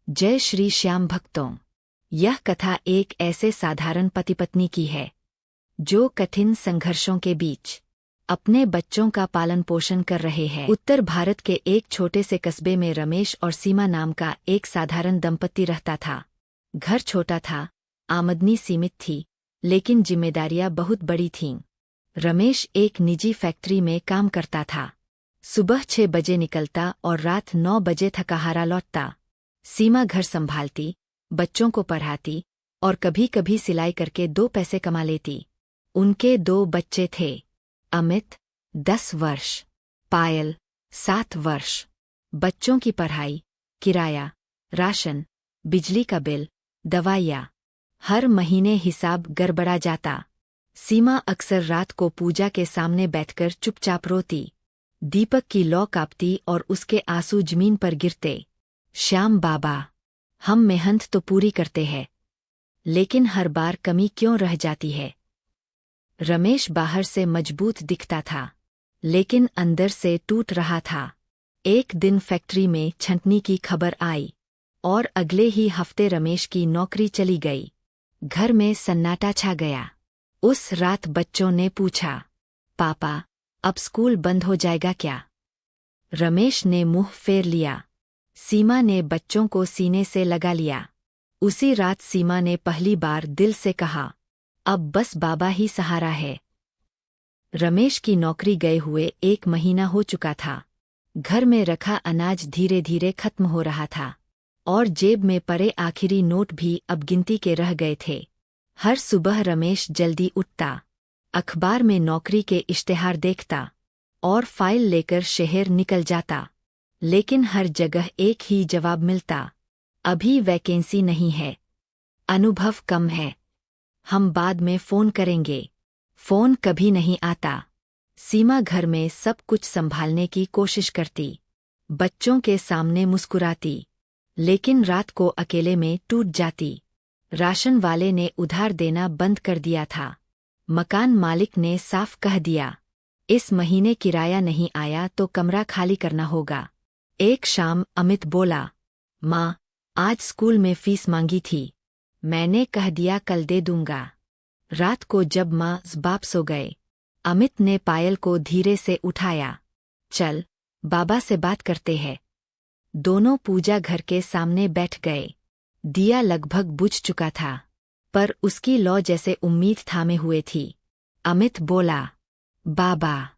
जय श्री श्याम भक्तों। यह कथा एक ऐसे साधारण पति पत्नी की है जो कठिन संघर्षों के बीच अपने बच्चों का पालन पोषण कर रहे हैं। उत्तर भारत के एक छोटे से कस्बे में रमेश और सीमा नाम का एक साधारण दंपति रहता था। घर छोटा था, आमदनी सीमित थी, लेकिन जिम्मेदारियां बहुत बड़ी थीं। रमेश एक निजी फैक्ट्री में काम करता था। सुबह 6 बजे निकलता और रात 9 बजे थकाहारा लौटता। सीमा घर संभालती, बच्चों को पढ़ाती और कभी-कभी सिलाई करके 2 पैसे कमा लेती। उनके 2 बच्चे थे, अमित 10 वर्ष, पायल 7 वर्ष। बच्चों की पढ़ाई, किराया, राशन, बिजली का बिल, दवाइयाँ, हर महीने हिसाब गड़बड़ा जाता। सीमा अक्सर रात को पूजा के सामने बैठकर चुपचाप रोती। दीपक की लौ कांपती और उसके आंसू जमीन पर गिरते। श्याम बाबा, हम मेहनत तो पूरी करते हैं, लेकिन हर बार कमी क्यों रह जाती है। रमेश बाहर से मजबूत दिखता था, लेकिन अंदर से टूट रहा था। एक दिन फैक्ट्री में छंटनी की खबर आई और अगले ही हफ्ते रमेश की नौकरी चली गई। घर में सन्नाटा छा गया। उस रात बच्चों ने पूछा, पापा, अब स्कूल बंद हो जाएगा क्या? रमेश ने मुंह फेर लिया। सीमा ने बच्चों को सीने से लगा लिया। उसी रात सीमा ने पहली बार दिल से कहा, अब बस बाबा ही सहारा है। रमेश की नौकरी गए हुए 1 महीना हो चुका था। घर में रखा अनाज धीरे धीरे खत्म हो रहा था और जेब में पड़े आखिरी नोट भी अब गिनती के रह गए थे। हर सुबह रमेश जल्दी उठता, अखबार में नौकरी के इश्तेहार देखता और फाइल लेकर शहर निकल जाता। लेकिन हर जगह एक ही जवाब मिलता, अभी वैकेंसी नहीं है, अनुभव कम है, हम बाद में फ़ोन करेंगे। फ़ोन कभी नहीं आता। सीमा घर में सब कुछ संभालने की कोशिश करती, बच्चों के सामने मुस्कुराती, लेकिन रात को अकेले में टूट जाती। राशन वाले ने उधार देना बंद कर दिया था। मकान मालिक ने साफ कह दिया, इस महीने किराया नहीं आया तो कमरा खाली करना होगा। एक शाम अमित बोला, माँ, आज स्कूल में फीस मांगी थी, मैंने कह दिया कल दे दूंगा। रात को जब माँ बाप सो गए, अमित ने पायल को धीरे से उठाया, चल बाबा से बात करते हैं। दोनों पूजा घर के सामने बैठ गए। दिया लगभग बुझ चुका था, पर उसकी लौ जैसे उम्मीद थामे हुए थी। अमित बोला, बाबा,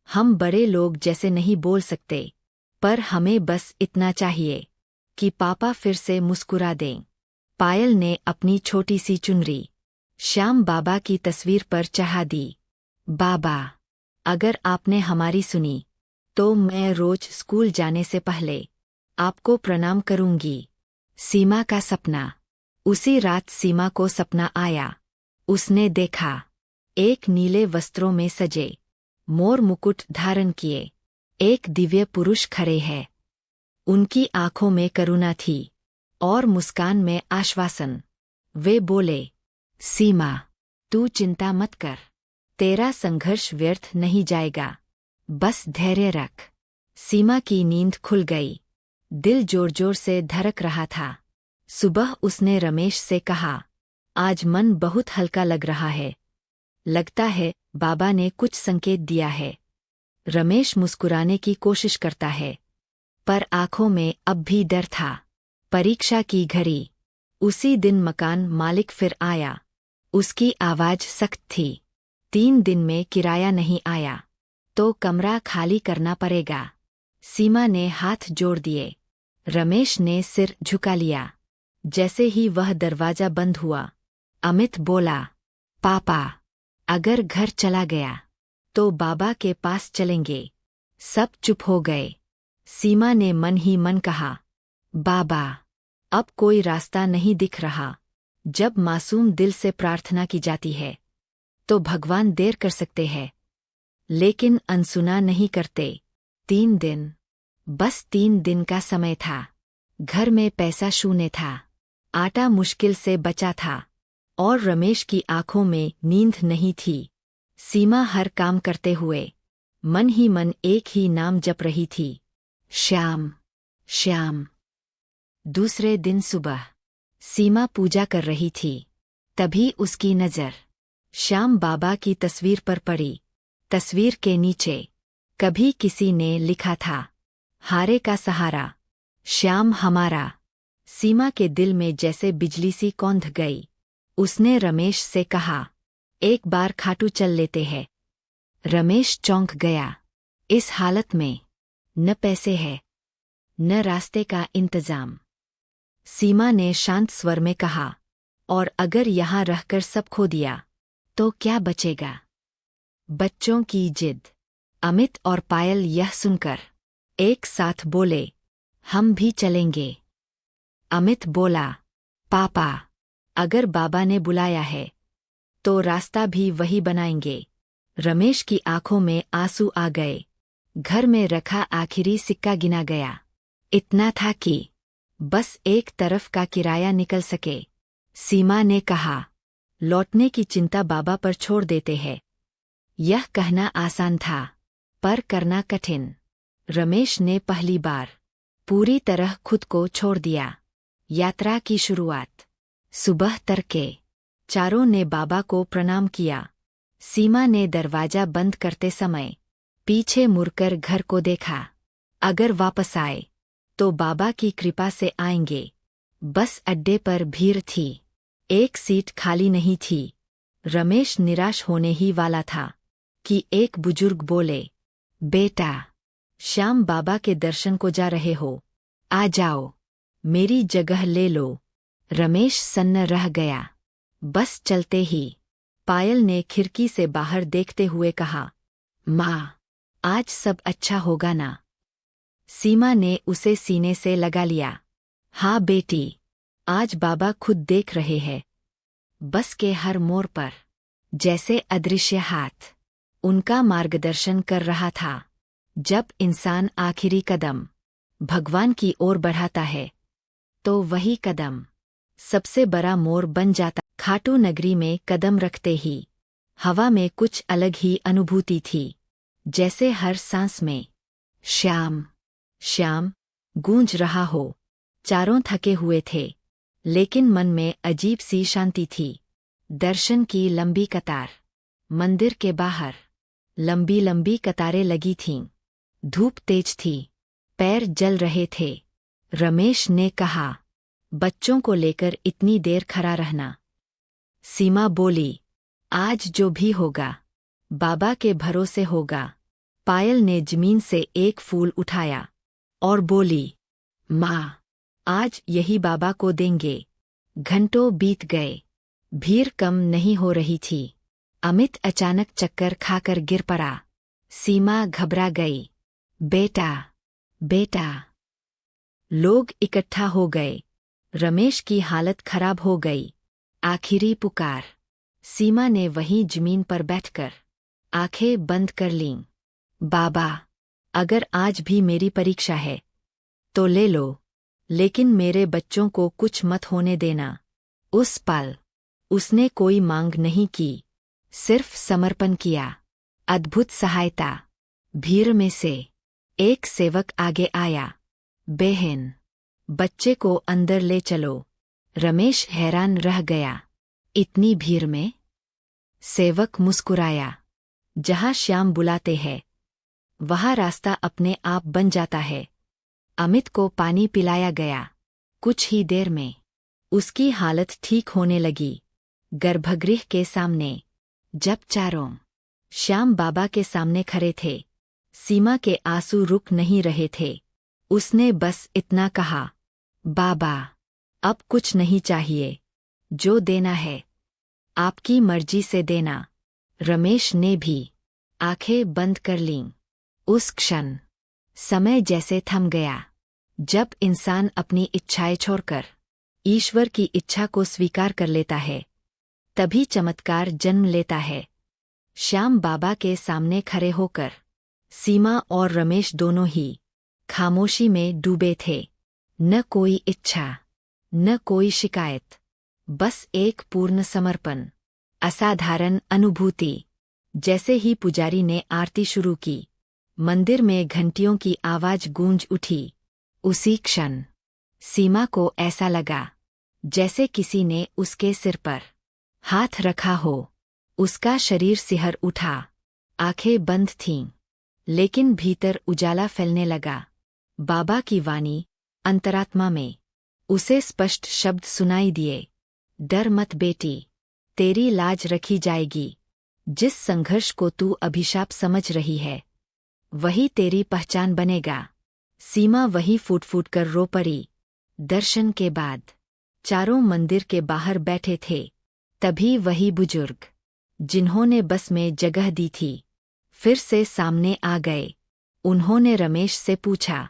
हम बड़े लोग जैसे नहीं बोल सकते, पर हमें बस इतना चाहिए कि पापा फिर से मुस्कुरा दें। पायल ने अपनी छोटी सी चुनरी श्याम बाबा की तस्वीर पर चढ़ा दी। बाबा, अगर आपने हमारी सुनी तो मैं रोज स्कूल जाने से पहले आपको प्रणाम करूंगी। सीमा का सपना। उसी रात सीमा को सपना आया। उसने देखा, एक नीले वस्त्रों में सजे, मोर मुकुट धारण किए एक दिव्य पुरुष खड़े हैं। उनकी आंखों में करुणा थी और मुस्कान में आश्वासन। वे बोले, सीमा, तू चिंता मत कर, तेरा संघर्ष व्यर्थ नहीं जाएगा, बस धैर्य रख। सीमा की नींद खुल गई। दिल जोर जोर से धड़क रहा था। सुबह उसने रमेश से कहा, आज मन बहुत हल्का लग रहा है, लगता है बाबा ने कुछ संकेत दिया है। रमेश मुस्कुराने की कोशिश करता है, पर आंखों में अब भी डर था। परीक्षा की घड़ी। उसी दिन मकान मालिक फिर आया। उसकी आवाज सख्त थी, 3 दिन में किराया नहीं आया तो कमरा खाली करना पड़ेगा। सीमा ने हाथ जोड़ दिए। रमेश ने सिर झुका लिया। जैसे ही वह दरवाजा बंद हुआ, अमित बोला, पापा, अगर घर चला गया तो बाबा के पास चलेंगे। सब चुप हो गए। सीमा ने मन ही मन कहा, बाबा, अब कोई रास्ता नहीं दिख रहा। जब मासूम दिल से प्रार्थना की जाती है तो भगवान देर कर सकते हैं, लेकिन अनसुना नहीं करते। 3 दिन, बस 3 दिन का समय था। घर में पैसा शून्य था, आटा मुश्किल से बचा था और रमेश की आंखों में नींद नहीं थी। सीमा हर काम करते हुए मन ही मन एक ही नाम जप रही थी, श्याम, श्याम। दूसरे दिन सुबह सीमा पूजा कर रही थी। तभी उसकी नज़र श्याम बाबा की तस्वीर पर पड़ी। तस्वीर के नीचे कभी किसी ने लिखा था, हारे का सहारा, श्याम हमारा। सीमा के दिल में जैसे बिजली सी कौंध गई। उसने रमेश से कहा, एक बार खाटू चल लेते हैं। रमेश चौंक गया। इस हालत में न पैसे है न रास्ते का इंतजाम। सीमा ने शांत स्वर में कहा, और अगर यहां रहकर सब खो दिया तो क्या बचेगा? बच्चों की जिद। अमित और पायल यह सुनकर एक साथ बोले, हम भी चलेंगे। अमित बोला, पापा, अगर बाबा ने बुलाया है तो रास्ता भी वही बनाएंगे। रमेश की आंखों में आंसू आ गए। घर में रखा आखिरी सिक्का गिना गया। इतना था कि बस एक तरफ का किराया निकल सके। सीमा ने कहा, लौटने की चिंता बाबा पर छोड़ देते हैं। यह कहना आसान था, पर करना कठिन। रमेश ने पहली बार पूरी तरह खुद को छोड़ दिया। यात्रा की शुरुआत। सुबह तड़के चारों ने बाबा को प्रणाम किया। सीमा ने दरवाजा बंद करते समय पीछे मुड़कर घर को देखा। अगर वापस आए तो बाबा की कृपा से आएंगे। बस अड्डे पर भीड़ थी। एक सीट खाली नहीं थी। रमेश निराश होने ही वाला था कि एक बुजुर्ग बोले, बेटा, श्याम बाबा के दर्शन को जा रहे हो, आ जाओ, मेरी जगह ले लो। रमेश सन्न रह गया। बस चलते ही पायल ने खिड़की से बाहर देखते हुए कहा, माँ, आज सब अच्छा होगा ना? सीमा ने उसे सीने से लगा लिया। हाँ बेटी, आज बाबा खुद देख रहे हैं। बस के हर मोड़ पर जैसे अदृश्य हाथ उनका मार्गदर्शन कर रहा था। जब इंसान आखिरी कदम भगवान की ओर बढ़ाता है तो वही कदम सबसे बड़ा मोड़ बन जाता। खाटू नगरी में कदम रखते ही हवा में कुछ अलग ही अनुभूति थी। जैसे हर सांस में श्याम श्याम गूंज रहा हो। चारों थके हुए थे, लेकिन मन में अजीब सी शांति थी। दर्शन की लंबी कतार। मंदिर के बाहर लंबी लंबी कतारें लगी थीं। धूप तेज थी, पैर जल रहे थे। रमेश ने कहा, बच्चों को लेकर इतनी देर खड़ा रहना? सीमा बोली, आज जो भी होगा बाबा के भरोसे होगा। पायल ने जमीन से एक फूल उठाया और बोली, माँ, आज यही बाबा को देंगे। घंटों बीत गए, भीड़ कम नहीं हो रही थी। अमित अचानक चक्कर खाकर गिर पड़ा। सीमा घबरा गई। बेटा, बेटा। लोग इकट्ठा हो गए। रमेश की हालत खराब हो गई। आखिरी पुकार। सीमा ने वहीं जमीन पर बैठकर आंखें बंद कर लीं। बाबा, अगर आज भी मेरी परीक्षा है तो ले लो, लेकिन मेरे बच्चों को कुछ मत होने देना। उस पल उसने कोई मांग नहीं की, सिर्फ समर्पण किया। अद्भुत सहायता। भीड़ में से एक सेवक आगे आया। बहन, बच्चे को अंदर ले चलो। रमेश हैरान रह गया। इतनी भीड़ में? सेवक मुस्कुराया। जहां श्याम बुलाते हैं वहां रास्ता अपने आप बन जाता है। अमित को पानी पिलाया गया। कुछ ही देर में उसकी हालत ठीक होने लगी। गर्भगृह के सामने जब चारों श्याम बाबा के सामने खड़े थे, सीमा के आंसू रुक नहीं रहे थे। उसने बस इतना कहा, बाबा, अब कुछ नहीं चाहिए। जो देना है आपकी मर्जी से देना। रमेश ने भी आंखें बंद कर लीं। उस क्षण समय जैसे थम गया। जब इंसान अपनी इच्छाएं छोड़कर ईश्वर की इच्छा को स्वीकार कर लेता है, तभी चमत्कार जन्म लेता है। श्याम बाबा के सामने खड़े होकर सीमा और रमेश दोनों ही खामोशी में डूबे थे। न कोई इच्छा, न कोई शिकायत, बस एक पूर्ण समर्पण। असाधारण अनुभूति। जैसे ही पुजारी ने आरती शुरू की, मंदिर में घंटियों की आवाज गूंज उठी। उसी क्षण सीमा को ऐसा लगा जैसे किसी ने उसके सिर पर हाथ रखा हो। उसका शरीर सिहर उठा, आंखें बंद थीं, लेकिन भीतर उजाला फैलने लगा। बाबा की वाणी अंतरात्मा में उसे स्पष्ट शब्द सुनाई दिए, डर मत बेटी, तेरी लाज रखी जाएगी। जिस संघर्ष को तू अभिशाप समझ रही है वही तेरी पहचान बनेगा। सीमा वही फूट फूट कर रो पड़ी। दर्शन के बाद चारों मंदिर के बाहर बैठे थे। तभी वही बुजुर्ग जिन्होंने बस में जगह दी थी फिर से सामने आ गए। उन्होंने रमेश से पूछा,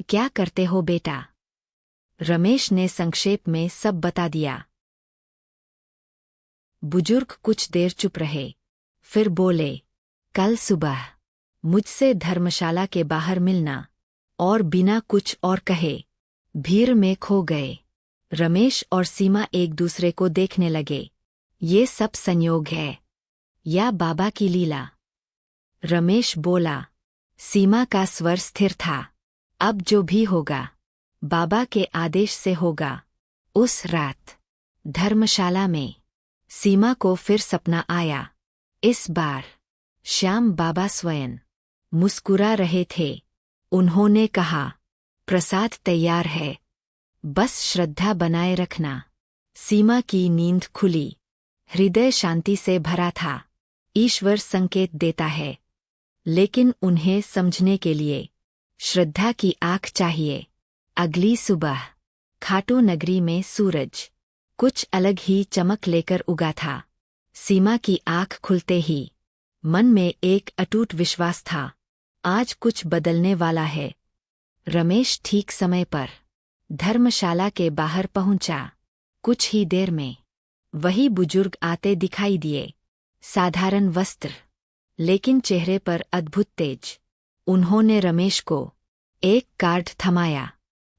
क्या करते हो बेटा? रमेश ने संक्षेप में सब बता दिया। बुजुर्ग कुछ देर चुप रहे, फिर बोले, कल सुबह मुझसे धर्मशाला के बाहर मिलना। और बिना कुछ और कहे भीड़ में खो गए। रमेश और सीमा एक दूसरे को देखने लगे। ये सब संयोग है या बाबा की लीला? रमेश बोला। सीमा का स्वर स्थिर था। अब जो भी होगा बाबा के आदेश से होगा। उस रात धर्मशाला में सीमा को फिर सपना आया। इस बार श्याम बाबा स्वयं मुस्कुरा रहे थे। उन्होंने कहा, प्रसाद तैयार है, बस श्रद्धा बनाए रखना। सीमा की नींद खुली, हृदय शांति से भरा था। ईश्वर संकेत देता है, लेकिन उन्हें समझने के लिए श्रद्धा की आँख चाहिए। अगली सुबह खाटू नगरी में सूरज कुछ अलग ही चमक लेकर उगा था। सीमा की आँख खुलते ही मन में एक अटूट विश्वास था, आज कुछ बदलने वाला है। रमेश ठीक समय पर धर्मशाला के बाहर पहुंचा। कुछ ही देर में वही बुजुर्ग आते दिखाई दिए। साधारण वस्त्र, लेकिन चेहरे पर अद्भुत तेज। उन्होंने रमेश को एक कार्ड थमाया,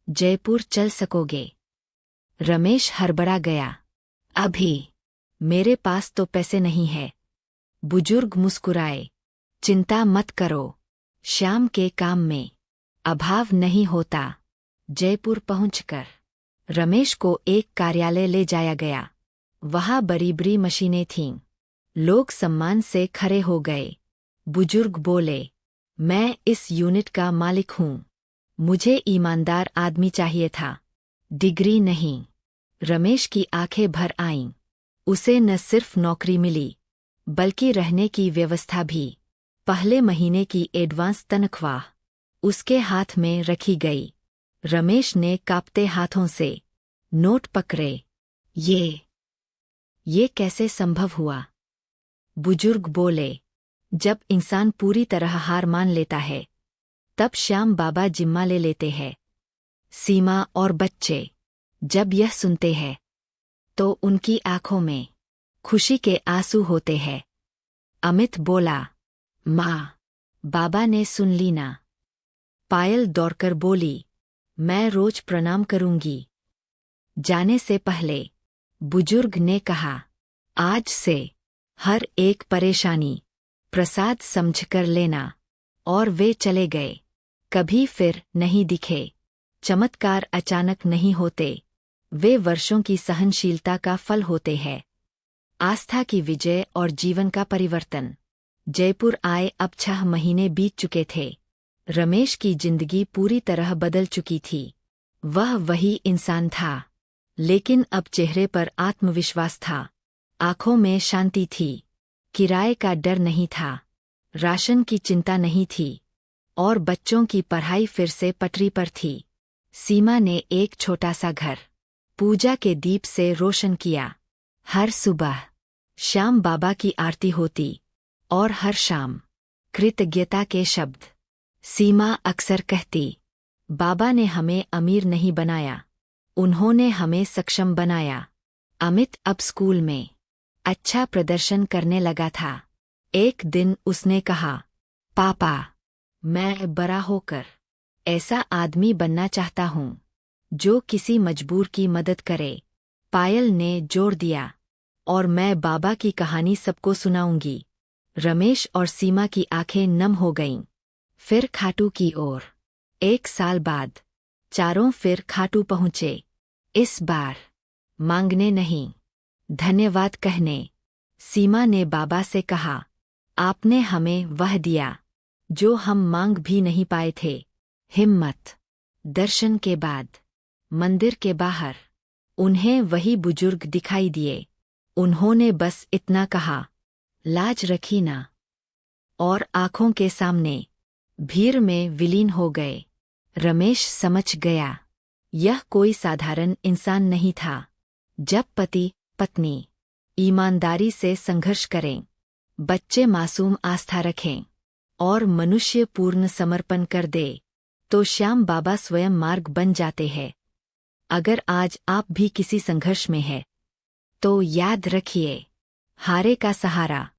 जयपुर चल सकोगे? रमेश हड़बड़ा गया, अभी मेरे पास तो पैसे नहीं है। बुजुर्ग मुस्कुराए, चिंता मत करो, श्याम के काम में अभाव नहीं होता। जयपुर पहुंचकर रमेश को एक कार्यालय ले जाया गया। वहां बड़ी बड़ी मशीनें थीं। लोग सम्मान से खड़े हो गए। बुजुर्ग बोले, मैं इस यूनिट का मालिक हूं। मुझे ईमानदार आदमी चाहिए था, डिग्री नहीं। रमेश की आंखें भर आईं। उसे न सिर्फ नौकरी मिली, बल्कि रहने की व्यवस्था भी। पहले महीने की एडवांस तनख्वाह उसके हाथ में रखी गई। रमेश ने कांपते हाथों से नोट पकड़े। ये कैसे संभव हुआ? बुजुर्ग बोले, जब इंसान पूरी तरह हार मान लेता है तब श्याम बाबा जिम्मा ले लेते हैं। सीमा और बच्चे जब यह सुनते हैं तो उनकी आंखों में खुशी के आंसू होते हैं। अमित बोला, माँ, बाबा ने सुन ली ना? पायल दौड़कर बोली, मैं रोज प्रणाम करूंगी। जाने से पहले बुजुर्ग ने कहा, आज से हर एक परेशानी प्रसाद समझकर लेना। और वे चले गए, कभी फिर नहीं दिखे। चमत्कार अचानक नहीं होते, वे वर्षों की सहनशीलता का फल होते हैं। आस्था की विजय और जीवन का परिवर्तन। जयपुर आए अब 6 महीने बीत चुके थे। रमेश की जिंदगी पूरी तरह बदल चुकी थी। वह वही इंसान था, लेकिन अब चेहरे पर आत्मविश्वास था, आंखों में शांति थी। किराए का डर नहीं था, राशन की चिंता नहीं थी, और बच्चों की पढ़ाई फिर से पटरी पर थी। सीमा ने एक छोटा सा घर पूजा के दीप से रोशन किया। हर सुबह श्याम बाबा की आरती होती और हर शाम कृतज्ञता के शब्द। सीमा अक्सर कहती, बाबा ने हमें अमीर नहीं बनाया, उन्होंने हमें सक्षम बनाया। अमित अब स्कूल में अच्छा प्रदर्शन करने लगा था। एक दिन उसने कहा, पापा, मैं बड़ा होकर ऐसा आदमी बनना चाहता हूँ जो किसी मजबूर की मदद करे। पायल ने जोर दिया, और मैं बाबा की कहानी सबको सुनाऊंगी। रमेश और सीमा की आंखें नम हो गईं। फिर खाटू की ओर। 1 साल बाद चारों फिर खाटू पहुँचे। इस बार मांगने नहीं, धन्यवाद कहने। सीमा ने बाबा से कहा, आपने हमें वह दिया जो हम मांग भी नहीं पाए थे, हिम्मत। दर्शन के बाद मंदिर के बाहर उन्हें वही बुजुर्ग दिखाई दिए। उन्होंने बस इतना कहा, लाज रखी ना, और आंखों के सामने भीड़ में विलीन हो गए। रमेश समझ गया, यह कोई साधारण इंसान नहीं था। जब पति पत्नी ईमानदारी से संघर्ष करें, बच्चे मासूम आस्था रखें और मनुष्य पूर्ण समर्पण कर दे, तो श्याम बाबा स्वयं मार्ग बन जाते हैं। अगर आज आप भी किसी संघर्ष में हैं, तो याद रखिए, हारे का सहारा